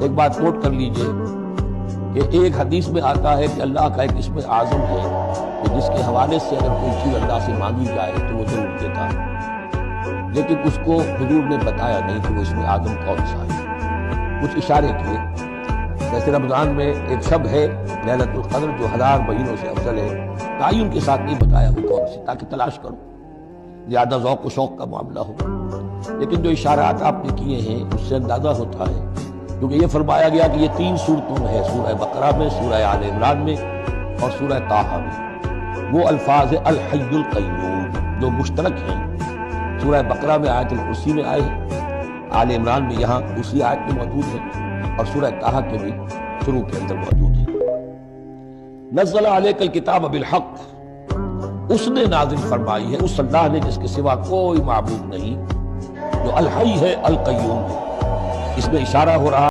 ایک بات نوٹ کر لیجئے کہ ایک حدیث میں آتا ہے کہ اللہ کا ایک اسم اعظم ہے کہ جس کے حوالے سے اگر کوئی چیز اللہ سے مانگی جائے تو وہ ضرور دیتا ہے، لیکن اس کو حضور نے بتایا نہیں کہ وہ اسم اعظم کون سا ہے، کچھ اشارے کیے۔ جیسے رمضان میں ایک شب ہے لیلۃ القدر جو 1000 مہینوں سے افضل ہے، تعین کے ساتھ نہیں بتایا وہ کون سی، تاکہ تلاش کرو، زیادہ ذوق و شوق کا معاملہ ہو۔ لیکن جو اشارات آپ نے کیے ہیں اس سے اندازہ ہوتا ہے، کیونکہ یہ فرمایا گیا کہ یہ 3 صورتوں میں ہے، سورہ بقرہ میں، سورہ آل عمران میں اور سورہ طٰہٰ میں۔ وہ الفاظ الحی القیوم جو مشترک ہیں، سورہ بقرہ میں آیت الکرسی میں آئے ہیں، آل عمران میں یہاں دوسری آیت میں موجود ہے، اور سورہ طٰہٰ کے بھی شروع کے اندر موجود ہے۔ نزل علیک الکتاب بالحق، اس نے نازل فرمائی ہے، اس اللہ نے جس کے سوا کوئی معبود نہیں، جو الحی ہے القیوم ہے۔ اس میں اشارہ ہو رہا